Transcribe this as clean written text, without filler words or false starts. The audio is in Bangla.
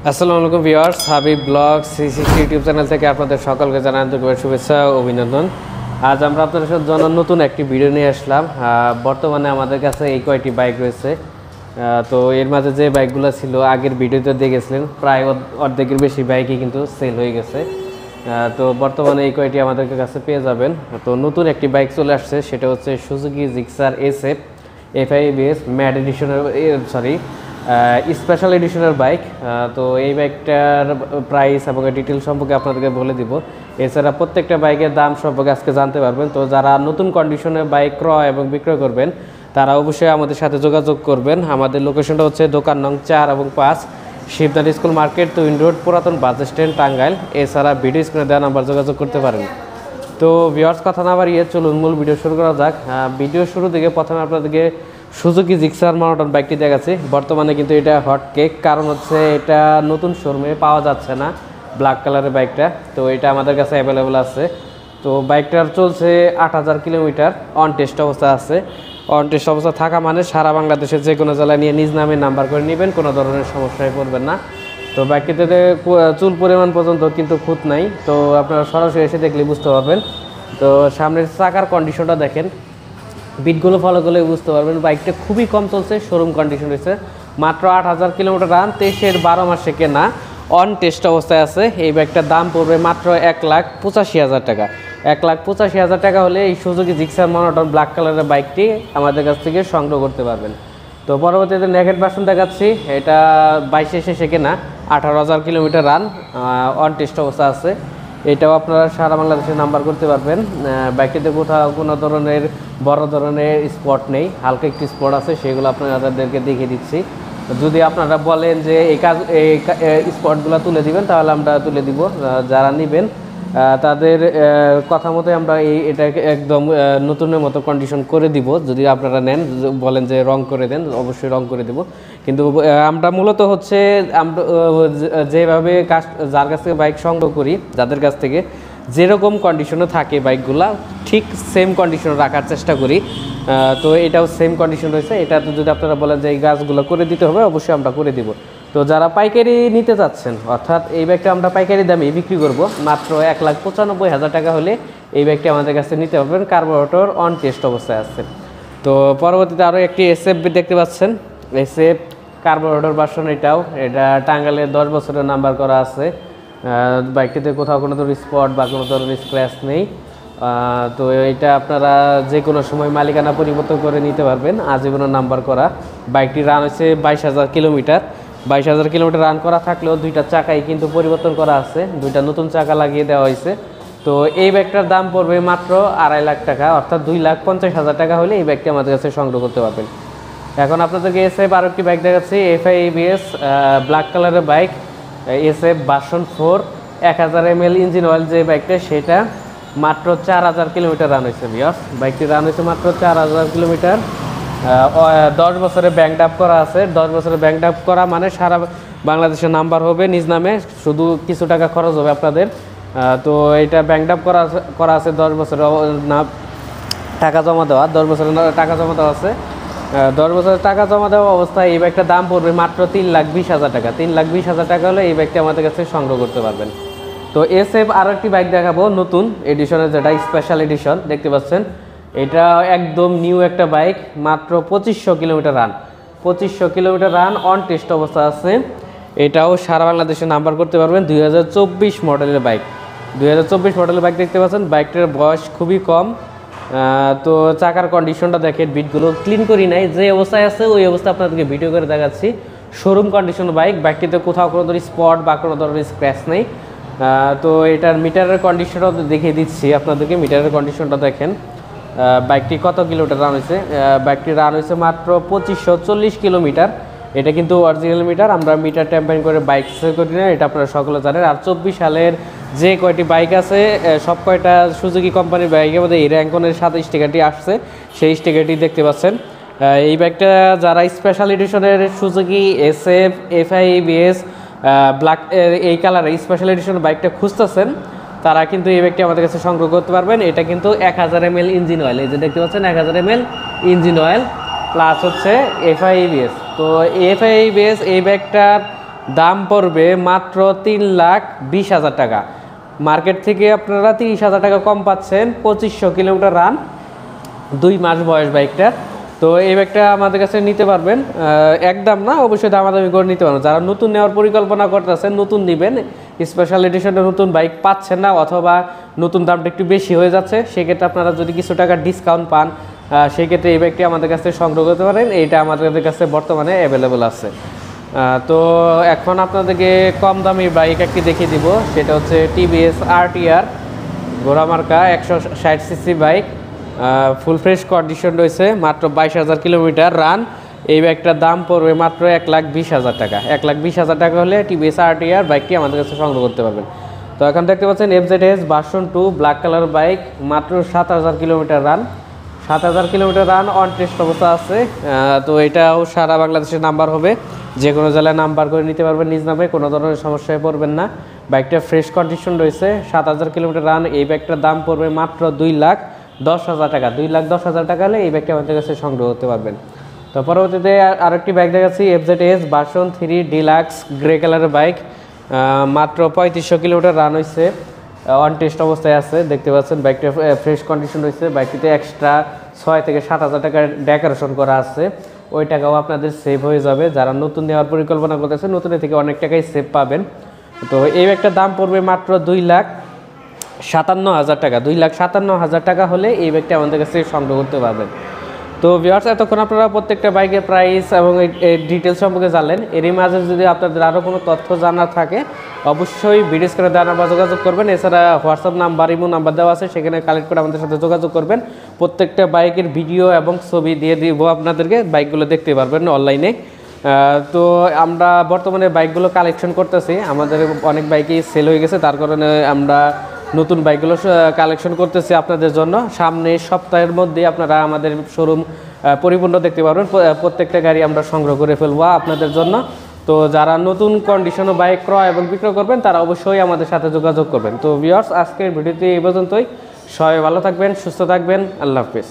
আসসালামু আলাইকুম viewers, Habib blog CCC YouTube channel থেকে আপনাদের সকলকে জানাই আন্তরিক শুভেচ্ছা ও অভিনন্দন। আজ আমরা আপনাদের জন্য নতুন একটি ভিডিও নিয়ে আসলাম। বর্তমানে আমাদের কাছে এই কয়টি বাইক রয়েছে। তো এর মাঝে যে বাইকগুলো ছিল আগের ভিডিওতে দেখেছিলেন, প্রায় অর্ধেকের বেশি বাইকই কিন্তু সেল হয়ে গেছে। তো বর্তমানে এই কয়টি আমাদের কাছে পেয়ে যাবেন। তো নতুন একটি বাইক চলে আসছে, সেটা হচ্ছে Suzuki Gixxer SF FI-ABS matte এডিশনের স্পেশাল এডিশনের বাইক। তো এই বাইকটার প্রাইস এবং ডিটেল সম্পর্কে আপনাদেরকে বলে দিব। এছাড়া প্রত্যেকটা বাইকের দাম সম্পর্কে আজকে জানতে পারবেন। তো যারা নতুন কন্ডিশনে বাইক ক্রয় এবং বিক্রয় করবেন তারা অবশ্যই আমাদের সাথে যোগাযোগ করবেন। আমাদের লোকেশনটা হচ্ছে দোকান নং 4 এবং 5, শিবদার স্কুল মার্কেট, তুইন রোড, পুরাতন বাস স্ট্যান্ড, টাঙ্গাইল। এছাড়া ভিডিও স্ক্রিনে দেওয়া নাম্বার যোগাযোগ করতে পারেন। তো ভিউয়ার্স, কথা না বাড়িয়ে চলুন মূল ভিডিও শুরু করা যাক। ভিডিও শুরু থেকে প্রথমে আপনাদেরকে সুজুকি জিক্সার মনোটন বাইকটি দেখাচ্ছি। বর্তমানে কিন্তু এটা হট কেক, কারণ হচ্ছে এটা নতুন শোরুমে পাওয়া যাচ্ছে না, ব্ল্যাক কালারের বাইকটা। তো এটা আমাদের কাছে অ্যাভেলেবেল আছে। তো বাইকটার চলছে 8000 কিলোমিটার, অন টেস্ট অবস্থা আছে। অন টেস্ট অবস্থা থাকা মানে সারা বাংলাদেশের যে কোনো জেলায় নিয়ে নিজ নামে নাম্বার করে নেবেন, কোনো ধরনের সমস্যায় পড়বেন না। তো বাইকটিতে চুল পরিমাণ পর্যন্ত কিন্তু খুঁত নাই। তো আপনারা সরাসরি এসে দেখলে বুঝতে পারবেন। তো সামনের চাকার কন্ডিশনটা দেখেন, বিটগুলো ফলো করলে বুঝতে পারবেন। বাইকটা খুবই কম চলছে, শোরুম কন্ডিশন রয়েছে। মাত্র 8000 কিলোমিটার রান, 23-এর 12 মাসে কেনা, অন টেস্ট অবস্থায় আছে। এই বাইকটার দাম পড়বে মাত্র 1,85,000 টাকা। 1,85,000 টাকা হলে এই সুজুকি জিক্সার মনোটন ব্ল্যাক কালারের বাইকটি আমাদের কাছ থেকে সংগ্রহ করতে পারবেন। তো পরবর্তীতে নেকেট ভার্সন দেখাচ্ছি। এটা 22-এ শেষে কেনা, 18,000 কিলোমিটার রান, অন টেস্ট অবস্থা আছে। এটাও আপনারা সারা বাংলাদেশে নাম্বার করতে পারবেন। বাইকটিতে কোথাও কোনো ধরনের বড় ধরনের স্পট নেই, হালকা একটি স্পট আছে, সেগুলো আপনাদেরকে দেখিয়ে দিচ্ছি। যদি আপনারা বলেন যে এই স্পটগুলো তুলে দিবেন, তাহলে আমরা তুলে দিব। যারা নেবেন তাদের কথা মতো আমরা এটাকে একদম নতুনের মতো কন্ডিশন করে দিব। যদি আপনারা নেন, বলেন যে রং করে দেন, অবশ্যই রং করে দেব। কিন্তু আমরা মূলত হচ্ছে আমরা যেভাবে যার কাছ থেকে বাইক সংগ্রহ করি, যাদের কাছ থেকে যেরকম কন্ডিশনে থাকে বাইকগুলা, ঠিক সেম কন্ডিশনে রাখার চেষ্টা করি। তো এটাও সেম কন্ডিশন রয়েছে। এটা তো যদি আপনারা বলেন যে এই গাছগুলো করে দিতে হবে, অবশ্যই আমরা করে দিব। তো যারা পাইকারি নিতে চাচ্ছেন, অর্থাৎ এই ব্যাগটা আমরা পাইকারি দামে বিক্রি করব মাত্র 1,95,000 টাকা হলে এই ব্যাগটি আমাদের কাছে নিতে পারবেন। কার্বোরেটর অন টেস্ট অবস্থায় আছে। তো পরবর্তীতে আরও একটি SF দেখতে পাচ্ছেন, SF কার্বোরেটর ভার্সন। এটা টাঙ্গাইলের 10 বছরের নাম্বার করা আছে। বাইকটিতে কোথাও কোনো ধরনের স্পট বা কোনো ধরনের স্ক্র্যাচ নেই। তো এটা আপনারা যে কোনো সময় মালিকানা পরিবর্তন করে নিতে পারবেন, আজীবনের নাম্বার করা। বাইকটি রান হয়েছে 22,000 কিলোমিটার। 22,000 কিলোমিটার রান করা থাকলেও দুইটা চাকাই কিন্তু পরিবর্তন করা আছে, দুইটা নতুন চাকা লাগিয়ে দেওয়া হয়েছে। তো এই ব্যাগটার দাম পড়বে মাত্র 2.5 লাখ টাকা, অর্থাৎ 2,50,000 টাকা হলে এই ব্যাগটি আমাদের কাছে সংগ্রহ করতে পারবেন। এখন আপনাদেরকে SF আরও একটি বাইক দেখাচ্ছি, FI-ABS ব্ল্যাক কালারের bike, SF version 4, 1000 ml engine oil যে বাইকটা, সেটা মাত্র 4000 কিলোমিটার রান হয়েছে। ভিউয়ার্স, বাইকটি রান হয়েছে মাত্র 4000 কিলোমিটার। 10 বছরে ব্যাংক আপ করা আছে। 10 বছরে ব্যাংক আপ করা মানে সারা বাংলাদেশের নাম্বার হবে নিজ নামে, শুধু কিছু টাকা খরচ হবে আপনাদের। তো এটা ব্যাংক আপ করা আছে 10 বছরে না, টাকা জমা দেওয়া, 10 বছরের টাকা জমা দেওয়া আছে। 10 বছরের টাকা জমা দেওয়া অবস্থায় এই ব্যাগটার দাম পড়বে মাত্র 3,20,000 টাকা। 3,20,000 টাকা হলে এই ব্যাগটি আমাদের কাছে সংগ্রহ করতে পারবেন। তো SF আরও একটি বাইক দেখাবো নতুন এডিশনের, যেটা স্পেশাল এডিশন দেখতে পাচ্ছেন। এটা একদম নিউ একটা বাইক, মাত্র 2500 kilometre run. 2500 kilometre run, on test অবস্থা আছে। এটাও সারা বাংলাদেশে নাম্বার করতে পারবেন। 2024 মডেলের বাইক। 2024 মডেলের বাইক দেখতে পাচ্ছেন। বাইকটার বয়স খুবই কম। তো চাকার কন্ডিশনটা দেখেন, বিটগুলো ক্লিন করি নাই, যে অবস্থায় আছে ওই অবস্থা আপনাদেরকে ভিডিও করে দেখাচ্ছি। শোরুম কন্ডিশন বাইক, বাইকটিতে কোথাও কোনো ধরনের স্পট বা কোনো ধরনের স্ক্র্যাচ নেই। তো এটার মিটারের কন্ডিশনটাও দেখিয়ে দিচ্ছি আপনাদেরকে। মিটারের কন্ডিশনটা দেখেন, বাইকটি কত কিলোমিটার রান হয়েছে। বাইকটি রান হয়েছে মাত্র 2540 কিলোমিটার। এটা কিন্তু অরিজিনাল মিটার, আমরা মিটার ট্যাম্পারিং করে বাইক সেল করি না, এটা আপনারা সকলে জানেন। আর 24 সালের যে কয়টি বাইক আছে, সব কয়টা সুজুকি কোম্পানির বাইকের মধ্যে এই র্যাঙ্কনের সাথে স্টিকারটি আসছে, সেই স্টিকারটি দেখতে পাচ্ছেন। এই বাইকটা যারা স্পেশাল এডিশনের সুজুকি SF FI-ABS ব্ল্যাক এই কালারের স্পেশাল এডিশনের বাইকটা খুঁজতেছেন, তারা কিন্তু এই বাইকটি আমাদের কাছে সংগ্রহ করতে পারবেন। এটা কিন্তু 1000 ml ইঞ্জিন অয়েল, এই যে দেখতে পাচ্ছেন 1000 ml ইঞ্জিন অয়েল প্লাস হচ্ছে FI-ABS। তো FI-ABS এই বাইকটার দাম পড়বে মাত্র 3,20,000 টাকা। মার্কেট থেকে আপনারা 30,000 টাকা কম পাচ্ছেন, 2500 কিলোমিটার রান, 2 মাস বয়স বাইকটার। তো এই বাইকটা আমাদের কাছে নিতে পারবেন, একদম না, অবশ্যই দামাদামি করে নিতে পারবেন। যারা নতুন নেওয়ার পরিকল্পনা করতেছেন, নতুন নেবেন, স্পেশাল এডিশনের নতুন বাইক পাচ্ছেন না, অথবা নতুন দামটা একটু বেশি হয়ে যাচ্ছে, সেক্ষেত্রে আপনারা যদি কিছু টাকা ডিসকাউন্ট পান, সেক্ষেত্রে এই বাইকটি আমাদের কাছে সংগ্রহ করতে পারেন। এইটা আমাদের কাছে বর্তমানে অ্যাভেলেবল আছে। তো এখন আপনাদেরকে কম দামি বাইক একটি দেখিয়ে দিব, সেটা হচ্ছে TVS RTR ঘোড়ামার্কা 160 CC bike, full fresh condition রয়েছে, মাত্র 22,000 কিলোমিটার রান। এই বাইকটার দাম পড়বে মাত্র 1,20,000 টাকা। 1,20,000 টাকা হলে টিভিএস RTR বাইকটি আমাদের কাছে সংগ্রহ করতে পারবেন। তো এখন দেখতে পাচ্ছেন FZS version 2 black colour bike, মাত্র 7,000 kilometre run. 7,000 kilometre run, on test অবস্থা আছে। তো এটাও সারা বাংলাদেশের নাম্বার হবে, যে কোনো জেলায় নাম্বার করে নিতে পারবেন নিজ নামে, কোনো ধরনের সমস্যায় পড়বেন না। বাইকটা ফ্রেশ কন্ডিশন রয়েছে, 7,000 কিলোমিটার রান। এই বাইকটার দাম পড়বে মাত্র 2,10,000 টাকা। 2,10,000 টাকা হলে এই বাইকটা আমাদের কাছে সংগ্রহ করতে পারবেন। তো পরবর্তীতে আরেকটি বাইক দেখাচ্ছি, FZS ভার্সন 3 ডিলাক্স গ্রে কালারের বাইক, মাত্র 3500 কিলোমিটার রান হয়েছে, অন টেস্ট অবস্থায় আছে। দেখতে পাচ্ছেন বাইকটা ফ্রেশ কন্ডিশন রয়েছে। বাইকটিতে এক্সট্রা 6 থেকে 7,000 টাকার ডেকোরেশন করা আছে, ওই টাকাও আপনাদের সেভ হয়ে যাবে। যারা নতুন নেওয়ার পরিকল্পনা করতেছে, নতুনের থেকে অনেক টাকাই সেভ পাবেন। তো এই বাইকটার দাম পড়বে মাত্র 2,57,000 টাকা। 2,57,000 টাকা হলে এই বাইকটা আমাদের কাছে সংগ্রহ করতে পারবেন। তো ভিউয়ার্স, এতক্ষণ আপনারা প্রত্যেকটা বাইকের প্রাইস এবং এই ডিটেলস সম্পর্কে জানলেন। এরই মাঝে যদি আপনাদের আরও কোনো তথ্য জানার থাকে, অবশ্যই ভিডিও স্ক্রিনে দেওয়া নাম্বার যোগাযোগ করবেন। এছাড়া হোয়াটসঅ্যাপ নাম্বার, ইমো নাম্বার দেওয়া আছে, সেখানে কালেক্ট করে আমাদের সাথে যোগাযোগ করবেন। প্রত্যেকটা বাইকের ভিডিও এবং ছবি দিয়ে দিব আপনাদেরকে, বাইকগুলো দেখতে পারবেন অনলাইনে। তো আমরা বর্তমানে বাইকগুলো কালেকশন করতেছি, আমাদের অনেক বাইকই সেল হয়ে গেছে, তার কারণে আমরা নতুন বাইকগুলো কালেকশন করতেছি আপনাদের জন্য। সামনে সপ্তাহের মধ্যে আপনারা আমাদের শোরুম পরিপূর্ণ দেখতে পারবেন। প্রত্যেকটা গাড়ি আমরা সংগ্রহ করে ফেলবো আপনাদের জন্য। তো যারা নতুন কন্ডিশনে বাইক ক্রয় এবং বিক্রয় করবেন, তারা অবশ্যই আমাদের সাথে যোগাযোগ করবেন। তো ভিউয়ার্স, আজকের ভিডিওটি এই পর্যন্তই। সবাই ভালো থাকবেন, সুস্থ থাকবেন, আল্লাহ হাফেজ।